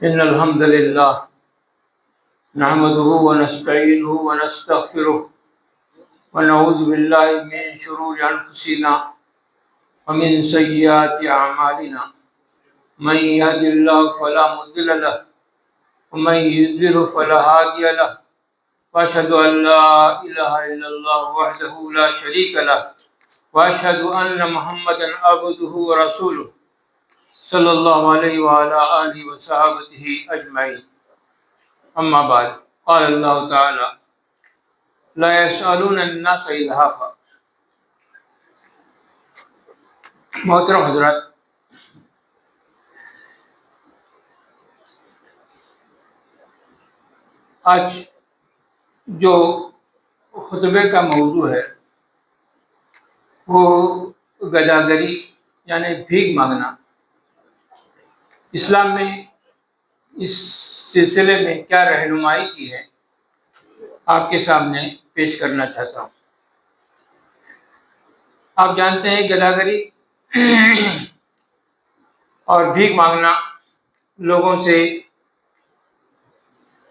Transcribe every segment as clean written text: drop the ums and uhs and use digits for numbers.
إن الحمد لله نحمده ونستعينه ونستغفره ونعوذ بالله من شرور أنفسنا ومن سيئات أعمالنا من يهد الله فلا مضل له ومن يضلل فلا هادي له وأشهد أن لا إله إلا الله وحده لا شريك له وأشهد أن محمدا عبده ورسوله صلی اللہ علیہ وعلى آلہ وصحابہ اجمعین اما بعد قال اللہ تعالی لا يسألون الناس الحافا۔ محترم حضرات، آج جو خطبے کا موضوع ہے وہ گداگری یعنی بھیک مانگنا، اسلام میں اس سلسلے میں کیا رہنمائی کی ہے آپ کے سامنے پیش کرنا چاہتا ہوں۔ آپ جانتے ہیں گداگری اور بھیک مانگنا، لوگوں سے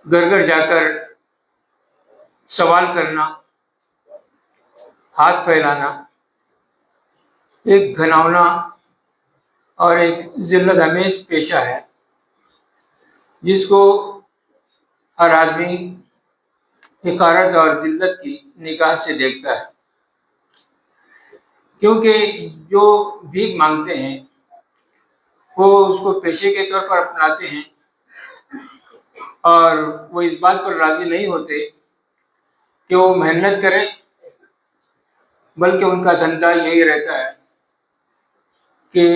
گھر گھر جا کر سوال کرنا، ہاتھ پھیلانا، ایک گھناؤنا اور ایک ذلت آمیز پیشہ ہے جس کو ہر آدمی حقارت اور ذلت کی نگاہ سے دیکھتا ہے، کیونکہ جو بھیک مانگتے ہیں وہ اس کو پیشے کے طور پر اپناتے ہیں اور وہ اس بات پر راضی نہیں ہوتے کہ وہ محنت کریں، بلکہ ان کا دھندا یہی رہتا ہے کہ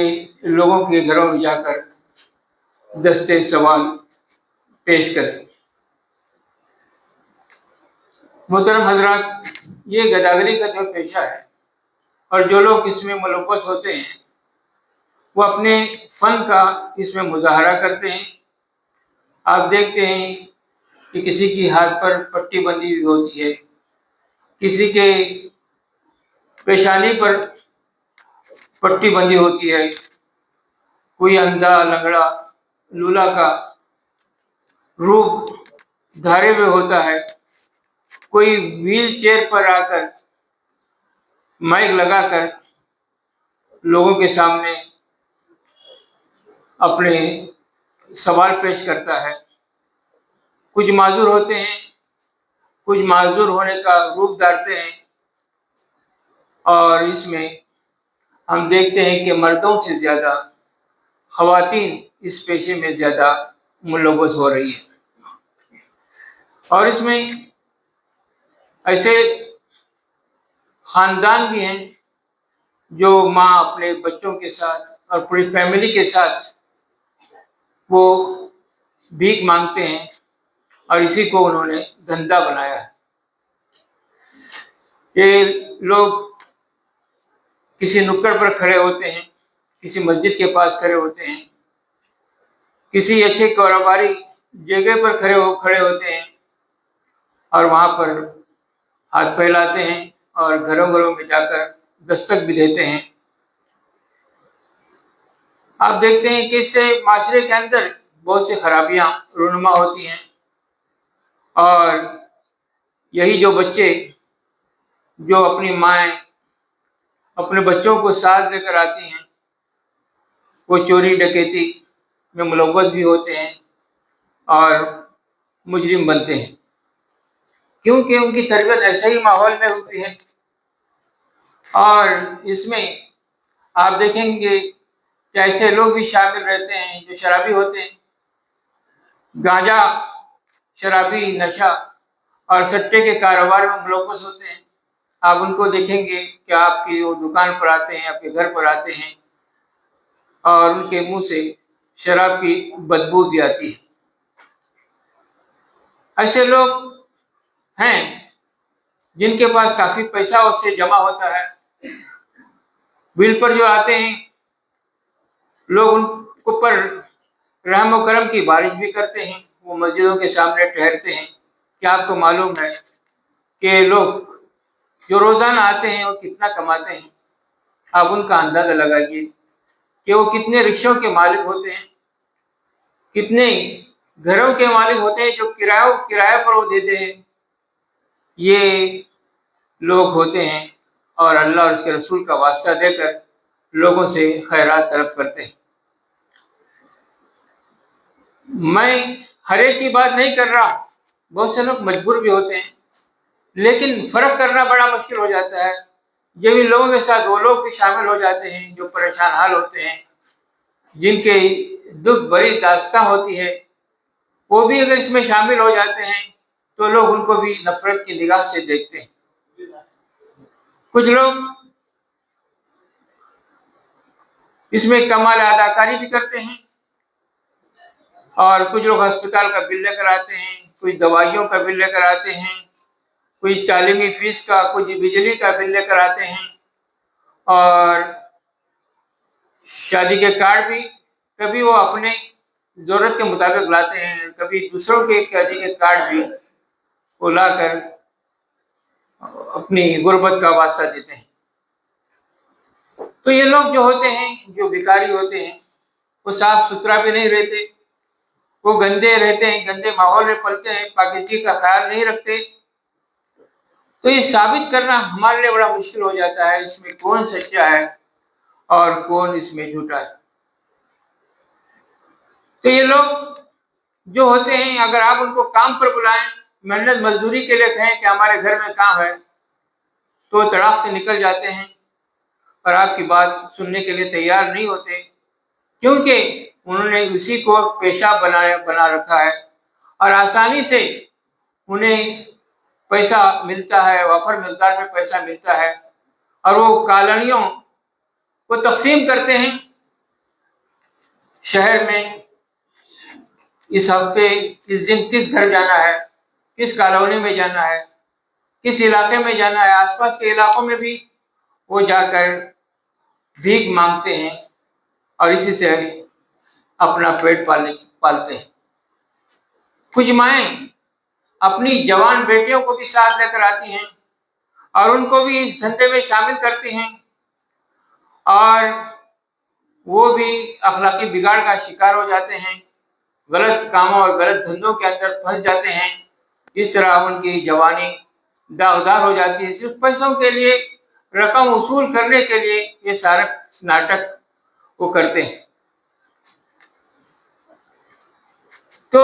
لوگوں کے گھروں میں جا کر دستے سوال پیش کریں۔ محترم حضرات، یہ گداگری کا جو پیشہ ہے اور جو لوگ اس میں ملوث ہوتے ہیں وہ اپنے فن کا اس میں مظاہرہ کرتے ہیں۔ آپ دیکھتے ہیں کہ کسی کی ہاتھ پر پٹی بندھی ہوئی ہوتی ہے، کسی کے پیشانی پر پٹی بندھی ہوتی ہے، کوئی اندھا لنگڑا لولا کا روپ دھارے میں ہوتا ہے، کوئی ویل چیئر پر آ کر مائک لگا کر لوگوں کے سامنے اپنے سوال پیش کرتا ہے۔ کچھ معذور ہوتے ہیں، کچھ معذور ہونے کا روپ دھارتے ہیں، اور اس میں ہم دیکھتے ہیں کہ مردوں سے زیادہ خواتین اس پیشے میں زیادہ ملوث ہو رہی ہے، اور اس میں ایسے خاندان بھی ہیں جو ماں اپنے بچوں کے ساتھ اور پوری فیملی کے ساتھ وہ بھیک مانگتے ہیں اور اسی کو انہوں نے دھندا بنایا ہے۔ یہ لوگ کسی نکڑ پر کھڑے ہوتے ہیں، کسی مسجد کے پاس کھڑے ہوتے ہیں، کسی اچھے کاروباری جگہ پر کھڑے ہوتے ہیں اور وہاں پر ہاتھ پھیلاتے ہیں اور گھروں گھروں میں جا کر دستک بھی دیتے ہیں۔ آپ دیکھتے ہیں کہ اس سے معاشرے کے اندر بہت سی خرابیاں رونما ہوتی ہیں، اور یہی جو بچے جو اپنی مائیں اپنے بچوں کو ساتھ لے کر آتی ہیں وہ چوری ڈکیتی میں ملوث بھی ہوتے ہیں اور مجرم بنتے ہیں، کیونکہ ان کی تربیت ایسے ہی ماحول میں ہوتی ہے۔ اور اس میں آپ دیکھیں گے کہ ایسے لوگ بھی شامل رہتے ہیں جو شرابی ہوتے ہیں، گانجا، شرابی نشہ اور سٹے کے کاروبار میں ملوث ہوتے ہیں۔ آپ ان کو دیکھیں گے کہ آپ کی وہ دکان پر آتے ہیں، آپ کے گھر پر آتے ہیں، اور ان کے منہ سے شراب کی بدبو بھی آتی ہے۔ ایسے لوگ ہیں جن کے پاس کافی پیسہ اس سے جمع ہوتا ہے، بل پر جو آتے ہیں لوگ ان کو پر رحم و کرم کی بارش بھی کرتے ہیں، وہ مسجدوں کے سامنے ٹھہرتے ہیں۔ کیا آپ کو معلوم ہے کہ لوگ جو روزانہ آتے ہیں وہ کتنا کماتے ہیں؟ آپ ان کا اندازہ لگائیے کہ وہ کتنے رکشوں کے مالک ہوتے ہیں، کتنے گھروں کے مالک ہوتے ہیں جو کرایہ پر وہ دیتے ہیں، یہ لوگ ہوتے ہیں اور اللہ اور اس کے رسول کا واسطہ دے کر لوگوں سے خیرات طلب کرتے ہیں۔ میں ہر ایک کی بات نہیں کر رہا، بہت سے لوگ مجبور بھی ہوتے ہیں، لیکن فرق کرنا بڑا مشکل ہو جاتا ہے جب ان لوگوں کے ساتھ وہ لوگ بھی شامل ہو جاتے ہیں جو پریشان حال ہوتے ہیں، جن کے دکھ بھری داستان ہوتی ہے، وہ بھی اگر اس میں شامل ہو جاتے ہیں تو لوگ ان کو بھی نفرت کی نگاہ سے دیکھتے ہیں۔ کچھ لوگ اس میں کمال اداکاری بھی کرتے ہیں، اور کچھ لوگ ہسپتال کا بل لے کر آتے ہیں، کچھ دوائیوں کا بل لے کر آتے ہیں، کچھ تعلیمی فیس کا، کچھ بجلی کا بل لے کر آتے ہیں، اور شادی کے کارڈ بھی کبھی وہ اپنے ضرورت کے مطابق لاتے ہیں، کبھی دوسروں کے شادی کے کارڈ بھی وہ لا کر اپنی غربت کا واسطہ دیتے ہیں۔ تو یہ لوگ جو ہوتے ہیں، جو بھکاری ہوتے ہیں، وہ صاف ستھرا بھی نہیں رہتے، وہ گندے رہتے ہیں، گندے ماحول میں پلتے ہیں، پاکیزگی کا خیال نہیں رکھتے۔ تو یہ ثابت کرنا ہمارے لیے بڑا مشکل ہو جاتا ہے اس میں کون سچا ہے اور کون اس میں جھوٹا ہے۔ تو یہ لوگ جو ہوتے ہیں، اگر آپ ان کو کام پر بلائیں، محنت مزدوری کے لیے کہیں کہ ہمارے گھر میں کام ہے، تو وہ تڑاک سے نکل جاتے ہیں اور آپ کی بات سننے کے لیے تیار نہیں ہوتے، کیونکہ انہوں نے اسی کو پیشہ بنا رکھا ہے، اور آسانی سے انہیں پیسہ ملتا ہے، وافر مقدار میں پیسہ ملتا ہے، اور وہ کالونیوں کو تقسیم کرتے ہیں۔ شہر میں اس ہفتے کس دن کس گھر جانا ہے، کس کالونی میں جانا ہے، کس علاقے میں جانا ہے، آس پاس کے علاقوں میں بھی وہ جا کر بھیک مانگتے ہیں اور اسی سے اپنا پیٹ پالتے ہیں۔ کچھ مائیں اپنی جوان بیٹیوں کو بھی ساتھ لے کر آتی ہیں اور ان کو بھی اس دھندے میں شامل کرتی ہیں، اور وہ بھی اخلاقی بگاڑ کا شکار ہو جاتے ہیں، غلط کاموں اور غلط دھندوں کے اندر پھنس جاتے ہیں۔ اس طرح ان کی جوانی داغدار ہو جاتی ہے، صرف پیسوں کے لیے، رقم وصول کرنے کے لیے یہ سارا ناٹک وہ کرتے ہیں۔ تو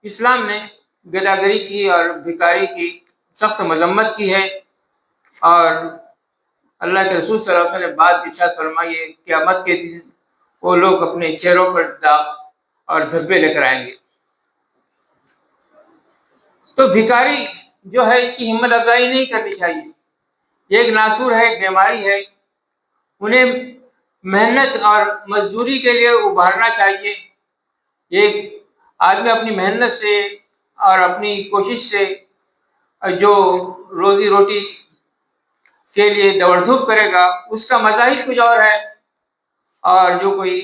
اسلام نے گداگری کی اور بھکاری کی سخت مذمت کی ہے، اور اللہ کے رسول صلی اللہ علیہ وسلم نے بات ارشاد فرمائی ہے، قیامت کے دن وہ لوگ اپنے چہروں پر داغ اور دھبے لے کر آئیں گے۔ تو بھکاری جو ہے اس کی ہمت افزائی نہیں کرنی چاہیے، یہ ایک ناسور ہے، ایک بیماری ہے، انہیں محنت اور مزدوری کے لیے ابھارنا چاہیے۔ ایک آدمی اپنی محنت سے اور اپنی کوشش سے جو روزی روٹی کے لیے دوڑ دھوپ کرے گا، اس کا مزہ ہی کچھ اور ہے، اور جو کوئی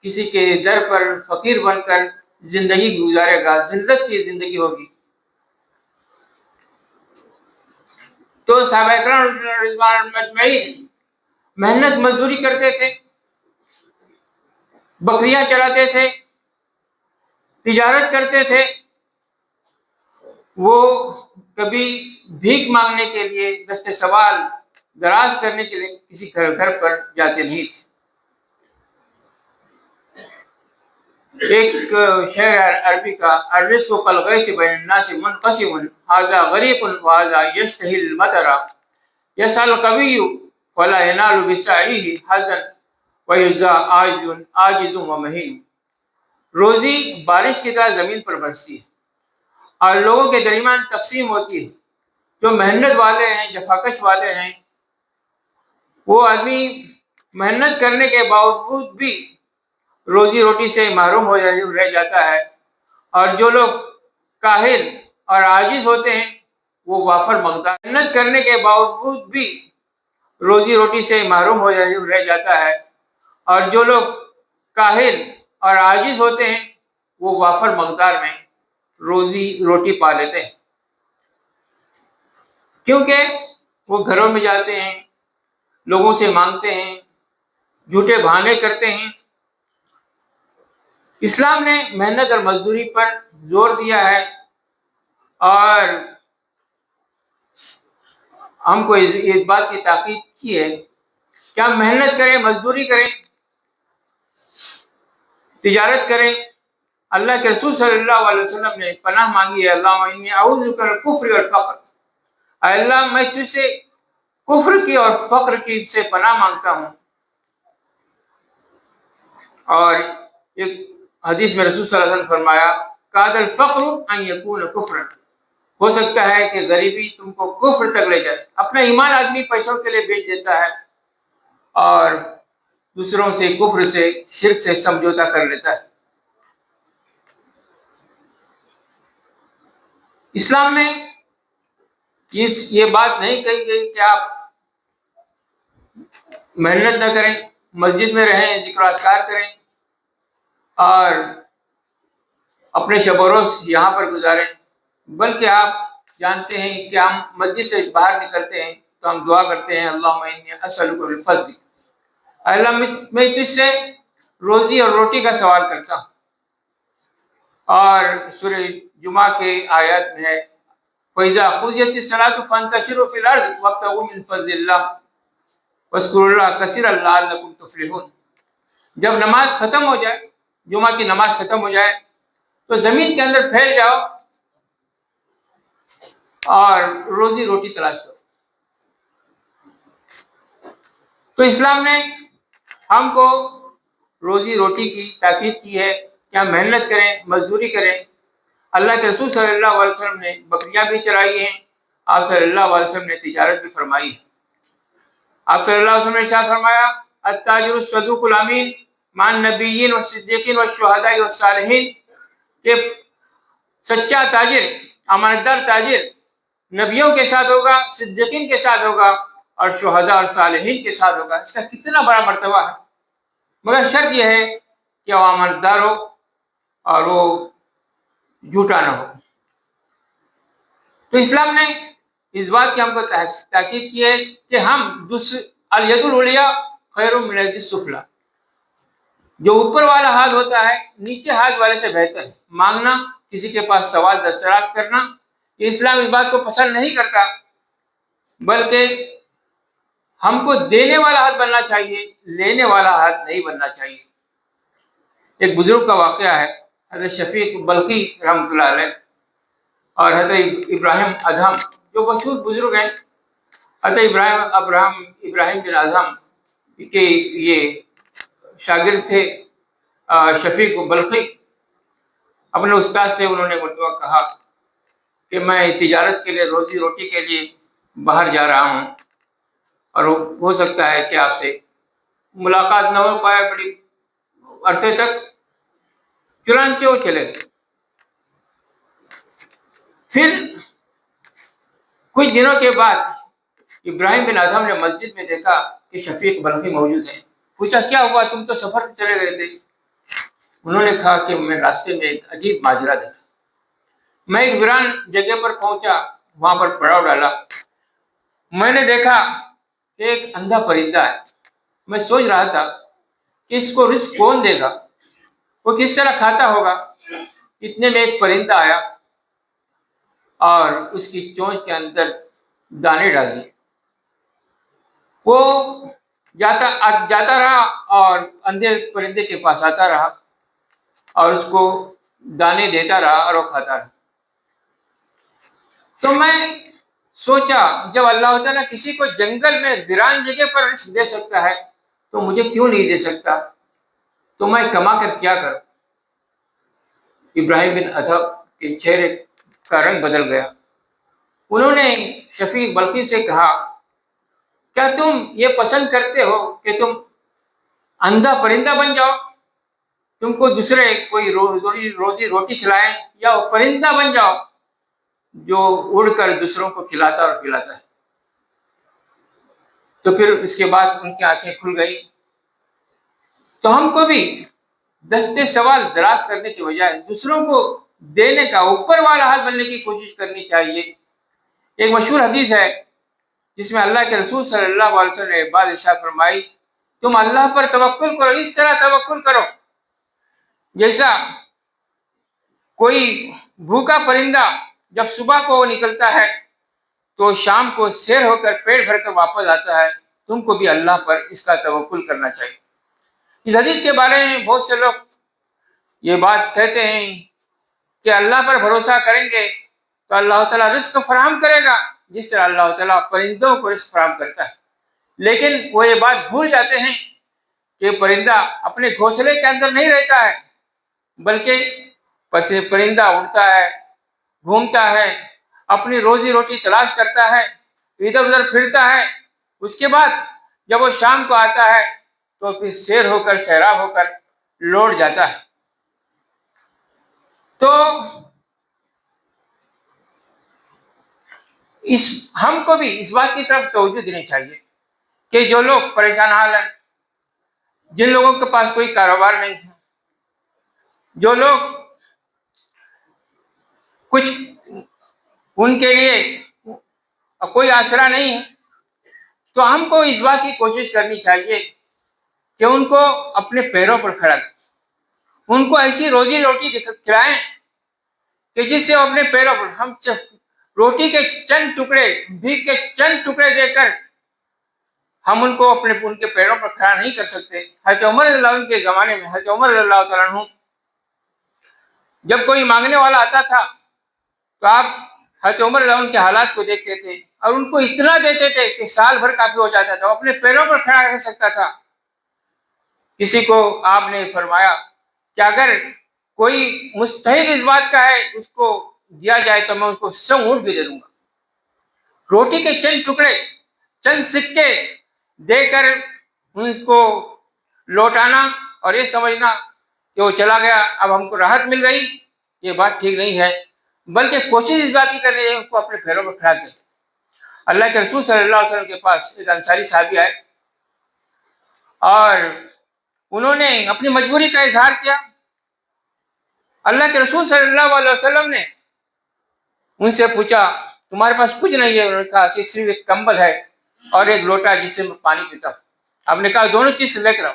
کسی کے در پر فقیر بن کر زندگی گزارے گا، ذلت کی زندگی ہوگی۔ تو صحابہ اکرام رضوان اجمعین محنت مزدوری کرتے تھے، بکریاں چراتے تھے، تجارت کرتے تھے، وہ کبھی بھیک مانگنے کے لیے، دست سوال دراز کرنے کے لیے کسی گھر پر جاتے نہیں تھے۔ ایک شعر عربی کا، الرزق کالغیث بین الناس منقسم ھذا غریق وھذا یشتہی المطر یسعی القوی فلا ینال بسعیہ حظا ویجزی عاجز ومہین۔ روزی بارش کی طرح زمین پر برستی ہے اور لوگوں کے درمیان تقسیم ہوتی ہے۔ جو محنت والے ہیں، جفاکش والے ہیں، وہ آدمی محنت کرنے کے باوجود بھی روزی روٹی سے محروم رہ جاتا ہے، اور جو لوگ کاہل اور عاجز ہوتے ہیں وہ وافر مقدار محنت کرنے کے باوجود بھی روزی روٹی سے محروم رہ جاتا ہے، اور جو لوگ کاہل اور عاجز ہوتے ہیں وہ وافر مقدار میں روزی روٹی پا لیتے ہیں، کیونکہ وہ گھروں میں جاتے ہیں، لوگوں سے مانگتے ہیں، جھوٹے بہانے کرتے ہیں، اسلام نے محنت اور مزدوری پر زور دیا ہے اور ہم کو اس بات کی تاکید کی ہے کہ ہم محنت کریں، مزدوری کریں، تجارت کریں۔ اللہ کے رسول صلی اللہ علیہ وسلم نے پناہ مانگی ہے، اللہم انی اعوذ بک من الکفر والفقر، اے اللہ میں تجھ سے کفر کی اور فقر کی سے پناہ مانگتا ہوں۔ اور ایک حدیث میں رسول صلی اللہ علیہ وسلم فرمایا کاد الفقر ان یکون کفرا، ہو سکتا ہے کہ غریبی تم کو کفر تک لے جائے۔ اپنا ایمان آدمی پیسوں کے لیے بیچ دیتا ہے اور دوسروں سے کفر سے، شرک سے سمجھوتا کر لیتا ہے۔ اسلام میں یہ بات نہیں کہی گئی کہ آپ محنت نہ کریں، مسجد میں رہیں، ذکر و اذکار کریں اور اپنے شب و روز یہاں پر گزاریں، بلکہ آپ جانتے ہیں کہ ہم مسجد سے باہر نکلتے ہیں تو ہم دعا کرتے ہیں اللہم انی اسألک بالفضل، اللہ میں تجھ سے روزی اور روٹی کا سوال کرتا ہوں۔ اور سورہ جمعہ کے آیات میں ہے فَإِذَا قُضِيَتِ الصَّلَاةُ فَانتَشِرُوا فِي الْأَرْضِ وَابْتَغُوا مِن فَضْلِ اللَّهِ وَاذْكُرُوا اللَّهَ كَثِيرًا لَعَلَّكُمْ تُفْلِحُونَ۔ جب نماز ختم ہو جائے، جمعہ کی نماز ختم ہو جائے تو زمین کے اندر پھیل جاؤ اور روزی روٹی تلاش کرو۔ تو اسلام نے ہم کو روزی روٹی کی تاکید کی ہے کہ ہم محنت کریں، مزدوری کریں۔ اللہ کے رسول صلی اللہ علیہ وسلم نے بکریاں بھی چرائی ہیں، آپ صلی اللہ علیہ وسلم نے تجارت بھی فرمائی ہے۔ آپ صلی اللہ علیہ وسلم نے ارشاد فرمایا التاجر الصدوق الامین مع النبیین والصدیقین والشہداء والصالحین، کہ سچا تاجر، امانتدار تاجر نبیوں کے ساتھ ہوگا، صدیقین کے ساتھ ہوگا اور شہداء اور صالحین کے ساتھ ہوگا۔ اس کا کتنا بڑا مرتبہ ہے، مگر شرط یہ ہے کہ وہ امانتدار ہو اور وہ جھوٹا نہ ہو۔ تو اسلام نے اس بات کی ہم کو تاکید کی ہے کہ ہم الید العلیٰ خیر من الید السفلیٰ، جو اوپر والا ہاتھ ہوتا ہے نیچے ہاتھ والے سے بہتر ہے۔ مانگنا، کسی کے پاس سوال دستراز کرنا، یہ اسلام اس بات کو پسند نہیں کرتا، بلکہ ہم کو دینے والا ہاتھ بننا چاہیے، لینے والا ہاتھ نہیں بننا چاہیے۔ ایک بزرگ کا واقعہ ہے، حضرت شفیق بلخی رحمۃ اللہ علیہ اور حضرت ابراہیم ادہم جو مشہور بزرگ ہیں۔ حضرت ابراہیم بن ادہم کے یہ شاگرد تھے شفیق بلخی۔ اپنے استاد سے انہوں نے مرتبہ کہا کہ میں تجارت کے لیے، روزی روٹی کے لیے باہر جا رہا ہوں اور ہو سکتا ہے کہ آپ سے ملاقات نہ ہو پائے بڑی عرصے تک، چنانچہ وہ چلے گئے۔ پھر کچھ دنوں کے بعد ابراہیم بن ادہم نے مسجد میں دیکھا کہ شفیق بلخی موجود ہیں۔ پوچھا کیا ہوا، تم تو سفر پہ چلے گئے تھے؟ انہوں نے کہا کہ میں راستے میں ایک عجیب ماجرا دیکھا، میں ایک ویران جگہ پر پہنچا، وہاں پر پڑاؤ ڈالا، میں نے دیکھا کہ ایک اندھا پرندہ ہے۔ میں سوچ رہا تھا کہ اس کو رزق کون دے گا، وہ کس طرح کھاتا ہوگا۔ اتنے میں ایک پرندہ آیا اور اس کی چونچ کے اندر دانے ڈال دیے۔ وہ جاتا رہا اور اندھے پرندے کے پاس آتا رہا اور اس کو دانے دیتا رہا اور وہ کھاتا رہا۔ تو میں سوچا جب اللہ تعالیٰ کسی کو جنگل میں ویران جگہ پر رزق دے سکتا ہے تو مجھے کیوں نہیں دے سکتا، تو میں کما کر کیا کروں۔ ابراہیم بن ادہم کے چہرے کا رنگ بدل گیا۔ انہوں نے شفیق بلخی سے کہا کیا تم یہ پسند کرتے ہو کہ تم اندھا پرندہ بن جاؤ، تم کو دوسرے کوئی روزی روٹی کھلائیں، یا وہ پرندہ بن جاؤ جو اڑ کر دوسروں کو کھلاتا اور پلاتا ہے؟ تو پھر اس کے بعد ان کی آنکھیں کھل گئی۔ تو ہم کو بھی دستے سوال دراز کرنے کے بجائے دوسروں کو دینے کا، اوپر والا ہاتھ بننے کی کوشش کرنی چاہیے۔ ایک مشہور حدیث ہے جس میں اللہ کے رسول صلی اللہ علیہ وسلم نے بعض ارشاد فرمائی تم اللہ پر توکل کرو، اس طرح توکل کرو جیسا کوئی بھوکا پرندہ جب صبح کو نکلتا ہے تو شام کو سیر ہو کر پیٹ بھر کر واپس آتا ہے، تم کو بھی اللہ پر اس کا توکل کرنا چاہیے۔ اس حدیث کے بارے میں بہت سے لوگ یہ بات کہتے ہیں کہ اللہ پر بھروسہ کریں گے تو اللہ تعالیٰ رزق فراہم کرے گا، جس طرح اللہ تعالیٰ پرندوں کو رزق فراہم کرتا ہے۔ لیکن وہ یہ بات بھول جاتے ہیں کہ پرندہ اپنے گھونسلے کے اندر نہیں رہتا ہے، بلکہ پرندہ اڑتا ہے، گھومتا ہے، اپنی روزی روٹی تلاش کرتا ہے، ادھر ادھر پھرتا ہے۔ اس کے بعد جب وہ شام کو آتا ہے تو پھر سیر ہو کر سیراب ہو کر لوٹ جاتا ہے۔ تو ہم کو بھی اس بات کی طرف توجہ دینی چاہیے کہ جو لوگ پریشان حال ہیں، جن لوگوں کے پاس کوئی کاروبار نہیں ہے، جو لوگ کچھ ان کے لیے کوئی آسرا نہیں ہے، تو ہم کو اس بات کی کوشش کرنی چاہیے کہ ان کو اپنے پیروں پر کھڑا کریں، ان کو ایسی روزی روٹی کھلائیں کہ جس سے وہ اپنے پیروں پر، ہم روٹی کے چند ٹکڑے، بھیک کے چند ٹکڑے دے کر ہم ان کو ان کے پیروں پر کھڑا نہیں کر سکتے۔ حضرت عمر رضی اللہ عنہ کے زمانے میں حضرت عمر رضی اللہ تعالیٰ عنہ جب کوئی مانگنے والا آتا تھا تو آپ حضرت عمر رضی اللہ عنہ کے حالات کو دیکھتے تھے اور ان کو اتنا دیتے تھے کہ سال بھر کافی ہو جاتا تھا، وہ اپنے پیروں پر کھڑا رہ سکتا تھا۔ کسی کو آپ نے فرمایا کہ اگر کوئی مستحق اس بات کا ہے اس کو دیا جائے تو میں اس کو 100 اونٹ بھی دے دوں گا۔ روٹی کے چند ٹکڑے، چند سکے دے کر اس کو لوٹانا اور یہ سمجھنا کہ وہ چلا گیا، اب ہم کو راحت مل گئی، یہ بات ٹھیک نہیں ہے، بلکہ کوشش اس بات کی کرنی ہے اس کو اپنے پیروں پر کھڑا دے۔ اللہ کے رسول صلی اللہ علیہ وسلم کے پاس ایک انصاری صحابی آئے اور انہوں نے اپنی مجبوری کا اظہار کیا۔ اللہ کے رسول صلی اللہ علیہ وسلم نے ان سے پوچھا تمہارے پاس کچھ نہیں ہے؟ انہوں نے کہا صرف ایک کمبل ہے اور ایک لوٹا جس سے میں پانی پیتا ہوں۔ آپ نے کہا دونوں چیز لے کر آؤ۔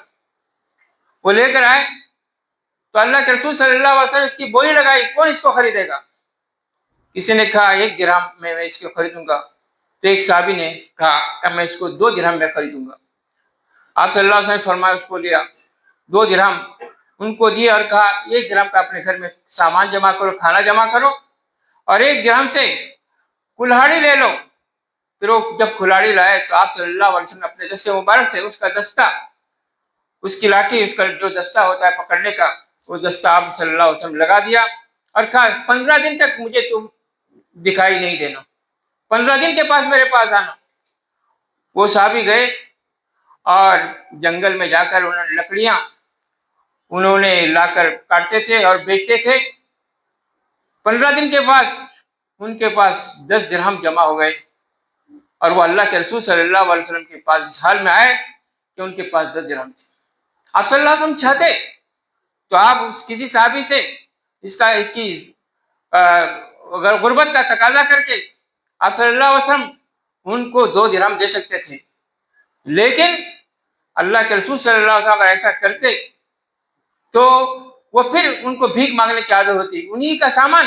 وہ لے کر آئے تو اللہ کے رسول صلی اللہ علیہ وسلم اس کی بولی لگائی، کون اس کو خریدے گا؟ کسی نے کہا 1 درہم میں اس کو خریدوں گا، تو ایک صحابی نے کہا کہ میں اس کو 2 درہم میں خریدوں گا۔ آپ صلی اللہ علیہ وسلم نے فرمایا اس کو لیا، 2 درہم ان کو دیے اور کہا 1 درہم کا اپنے گھر میں سامان جمع کرو، کھانا جمع کرو، اور 1 درہم سے کلہاڑی لے لو۔ پھر وہ جب کھلاڑی لائے تو آپ صلی اللہ علیہ وسلم نے اپنے دستے مبارک سے اس کا دستہ، اس کی لاٹھی، اس کا جو دستہ ہوتا ہے پکڑنے کا، وہ دستہ آپ صلی اللہ علیہ وسلم لگا دیا اور کہا 15 دن تک مجھے تم دکھائی نہیں دینا، 15 دن کے پاس میرے پاس آنا۔ وہ صحابی گئے اور جنگل میں جا کر انہوں نے لکڑیاں انہوں نے لا کر کاٹتے تھے اور بیچتے تھے۔ 15 دن کے بعد ان کے پاس 10 درہم جمع ہو گئے اور وہ اللہ کے رسول صلی اللہ علیہ وسلم کے پاس اس حال میں آئے کہ ان کے پاس 10 درہم تھے۔ آپ صلی اللہ علیہ وسلم چاہتے تو آپ کسی صحابی سے اس کی غربت کا تقاضا کر کے آپ صلی اللہ علیہ وسلم ان کو 2 درہم دے سکتے تھے، لیکن اللہ کے رسول صلی اللہ علیہ وسلم اگر ایسا کرتے تو وہ پھر ان کو بھیک مانگنے کی عادت ہوتی۔ انہی کا سامان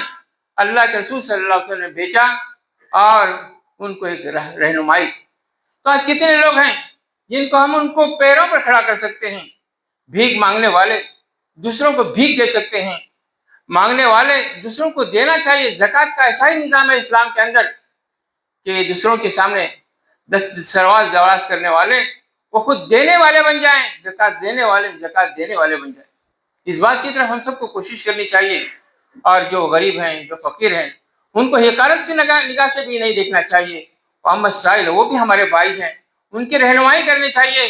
اللہ کے رسول صلی اللہ علیہ وسلم نے بیچا اور ان کو ایک رہنمائی۔ تو آج کتنے لوگ ہیں جن کو ہم ان کو پیروں پر کھڑا کر سکتے ہیں، بھیک مانگنے والے دوسروں کو بھیک دے سکتے ہیں، مانگنے والے دوسروں کو دینا چاہیے۔ زکوٰۃ کا ایسا ہی نظام ہے اسلام کے اندر کہ دوسروں کے سامنے سرواز دراز کرنے والے وہ خود دینے والے بن جائیں، زکوٰۃ دینے والے بن جائیں۔ اس بات کی طرف ہم سب کو کوشش کرنی چاہیے، اور جو غریب ہیں، جو فقیر ہیں، ان کو حقارت سے نگاہ سے بھی نہیں دیکھنا چاہیے۔ محمد سائل وہ بھی ہمارے بھائی ہیں، ان کی رہنمائی کرنی چاہیے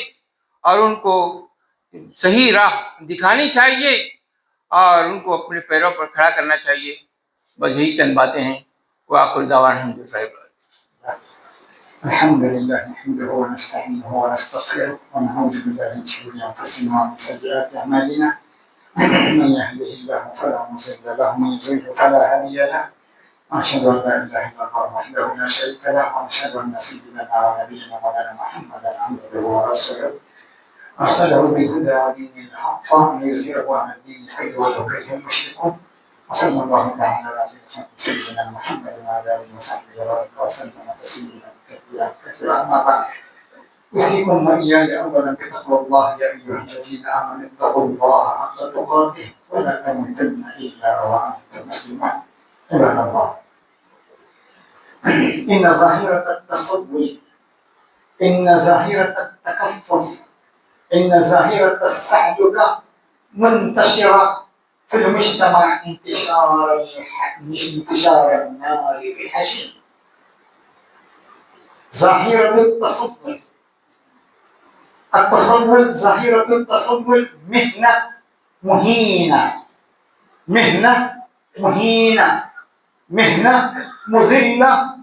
اور ان کو صحیح راہ دکھانی چاہیے اور ان کو اپنے پیروں پر کھڑا کرنا چاہیے۔ بس یہی چند باتیں ہیں۔ وآخر دعوانا الحمد للہ۔ الحمد لله نحمده ونستعينه ونستغفره ونعوذ بالله من شرور انفسنا ومن سيئات اعمالنا، من يهده الله فلا مضل له ومن يضلل فلا هادي له، واشهد ان لا اله الا الله وحده لا شريك له، واشهد ان سيدنا ونبينا مولانا محمدا عبده ورسوله أرسله بالهدى ودين الحق ليظهره على الدين كله ولو كره المشركون. وصلى الله تعالى على سيدنا محمد وعلى آله وصحبه وسلم تسليما كثيرا كثيرا. أما بعد، أوصيكم وإياي أولا بتقوى الله يا أيها الذين آمنوا اتقوا الله حق تقاته ولا تموتن إلا وأنتم مسلمون. عباد الله، إن ظاهرة التصور، إن ظاهرة التكفف، إن ظاهرة السعلقة منتشرة في المجتمع انتشار النار في الحشيش. ظاهرة التصور، ظاهرة التصور مهنة مهينة، مهنة مهينة، مهنة مذلة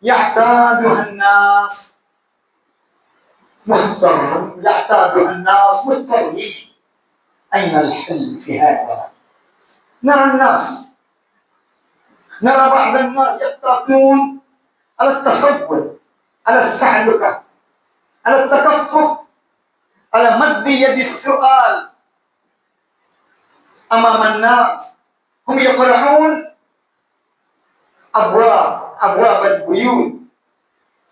يعتادها الناس مضطرين. أين الحل في هذا؟ نرى بعض الناس يقتاتون على التصور، على السعلقة، على التكفف، على مد يد السؤال أمام الناس. هم يقرعون أبواب البيوت،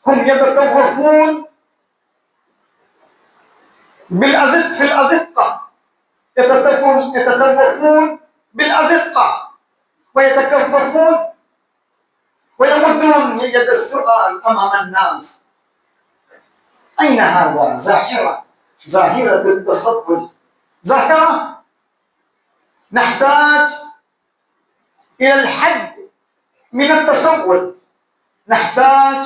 هم يتطوفون في الأزقة، يتطوفون بالأزقة ويتكففون ويمدون يد السؤال أمام الناس. أين هذا؟ ظاهرة التصور، ظاهرة نحتاج إلى الحد من التصور، نحتاج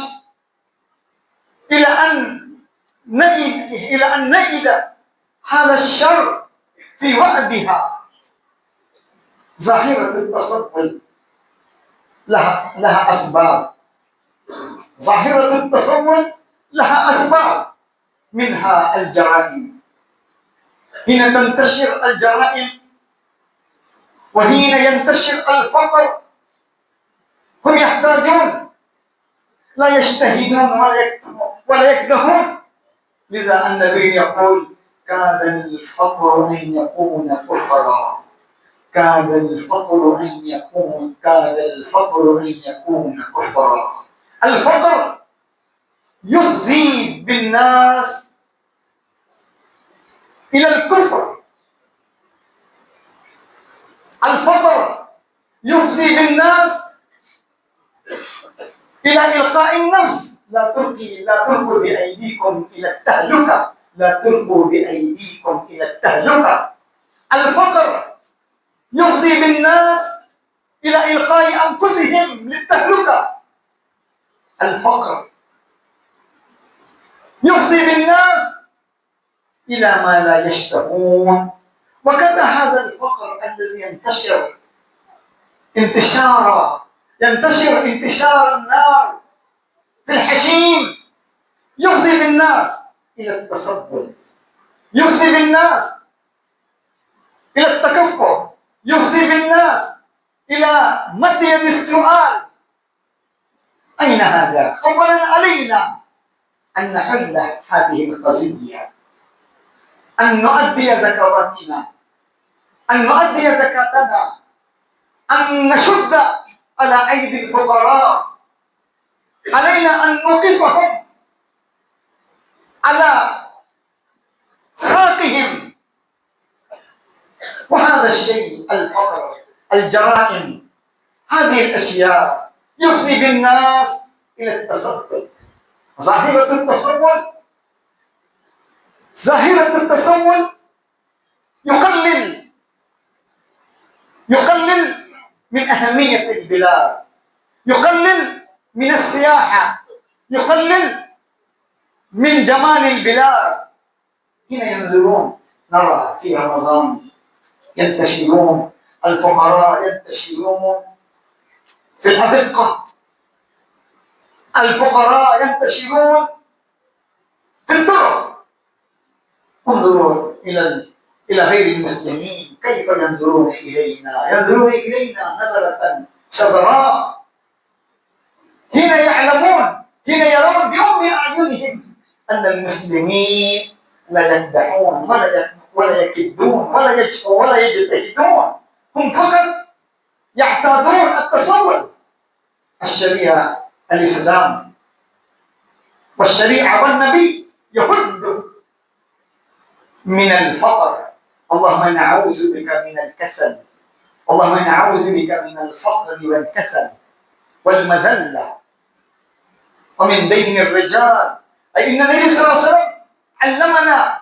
إلى أن نئد هذا الشر في وأدها. ظاهرة التصور لها أسباب، ظاهرة التصور لها أسباب، منها الجرائم. حين تنتشر الجرائم وحين ينتشر الفقر هم يحتاجون، لا يجتهدون ولا يكدهون. لذا النبي يقول: كاد الفقر أن يكون كفرا، كاد الفقر أن يكون كفرا. الفقر يفضي بالناس إلى الكفر، الفقر يفضي بالناس إلى إلقاء النفس. لا تلقوا بأيديكم إلى التهلكة، لا تلقوا بأيديكم إلى التهلكة. الفقر يفضي بالناس إلى إلقاء أنفسهم للتهلكة. الفقر يفضي بالناس إلى ما لا يشتهون. وكذا هذا الفقر الذي ينتشر انتشار النار في الحشيم يفضي بالناس إلى التصبر، يفضي بالناس إلى التكفر، يفضي بالناس إلى مد يد السؤال. أين هذا؟ أولا علينا أن نحل هذه القضية، أن نؤدي زكواتنا، أن نؤدي زكاتنا، أن نشد على أيدي الفقراء. علينا أن نوقفهم على ساقهم. وهذا الشيء، الفقر، الجرائم، هذه الأشياء يفضي بالناس إلى التصور. ظاهرة التصور يقلل من أهمية البلاد، يقلل من السياحة، يقلل من جمال البلاد. هنا ينزلون، نرى في رمضان ينتشرون الفقراء، ينتشرون في الأزقة، الفقراء ينتشرون في الطرق. انظروا إلى غير المسلمين كيف ينظرون إلينا نظرة شزراء. هنا يعلمون، هنا يرون بأم أعينهم أن المسلمين لا يمدحون ولا يكدون ولا يجتهدون، هم فقط يعتادون التصور. الشريعة الإسلام والشريعة والنبي يهد من الفقر. اللهم نعوذ بك من الكسل، اللهم نعوذ بك من الفقر والكسل والمذلة ومن بين الرجال. أي إن النبي صلى الله عليه وسلم علمنا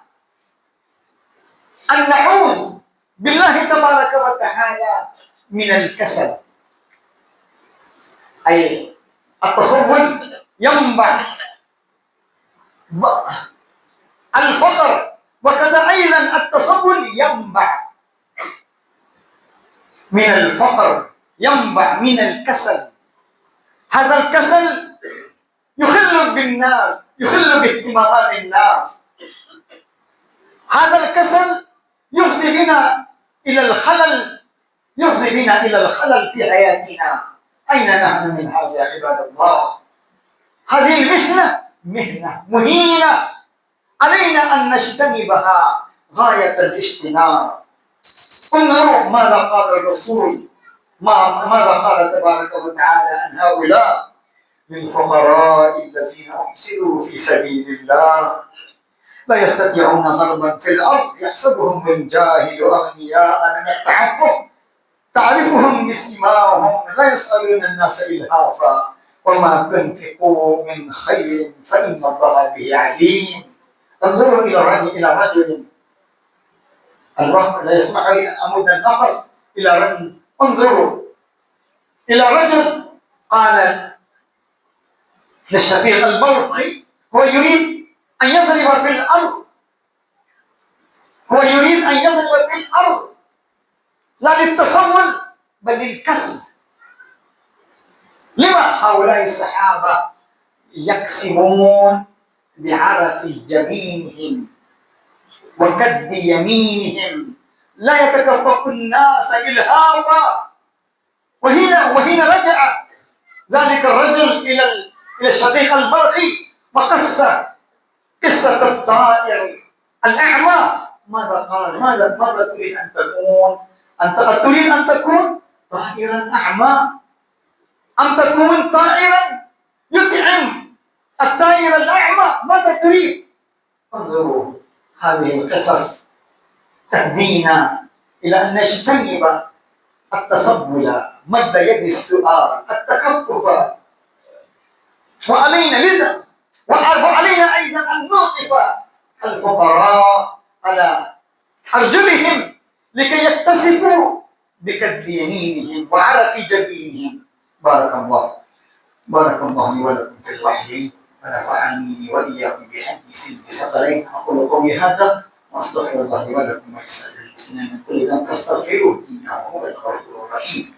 أن نعوذ بالله تبارك وتعالى من الكسل، أي التصور ينبع الفقر، وكذا أيضا التصور ينبع من الفقر، ينبع من الكسل. هذا الكسل يخل بالناس، يخل باهتمامات الناس. هذا الكسل يفضي بنا إلى الخلل، يفضي بنا إلى الخلل في حياتنا. أين نحن من هذا يا عباد الله؟ هذه المهنة مهنة مهينة، علينا أن نجتنبها غاية الاجتناب. انظروا ماذا قال الرسول، ماذا قال تبارك وتعالى عن هؤلاء: للفقراء الذين أحصروا في سبيل الله لا يستطيعون ضربا في الأرض يحسبهم الجاهل أغنياء من التعفف تعرفهم بسيماهم لا يسألون الناس إلهافا وما تنفقوا من خير فإن الله به عليم. انظروا إلى رجل، الوقت لا يسمح لي أن أمد النفس، إلى رجل، انظروا إلى رجل قال للشقيق البلخي، هو يريد أن يضرب في الأرض، هو يريد أن يضرب في الأرض لا للتصور بل للكسب. لما هؤلاء الصحابة يكسبون بعرق جبينهم وكد يمينهم، لا يتكفف الناس إلهافا. وهنا رجع ذلك الرجل إلى الشقيق البلخي وقص قصة الطائر الأعمى. ماذا قال؟ ماذا تريد أن تكون؟ أنت تريد أن تكون طائرا أعمى أم تكون طائرا يطعم الطائر الأعمى؟ ماذا تريد؟ انظروا هذه القصص تهدينا إلى أن نجتنب التسبل، مد يد السؤال، التكفف. وعلينا أيضا أن نوقف الفقراء على أرجلهم لكي يكتسفوا بكد يمينهم وعرق جبينهم. بارك الله لي ولكم في الوحي ونفعني وإياكم بحديث ثقلين. أقول قولي هذا وأستغفر الله لي ولكم ولسائر المسلمين من كل ذنب فاستغفروه إنه هو الغفور الرحيم.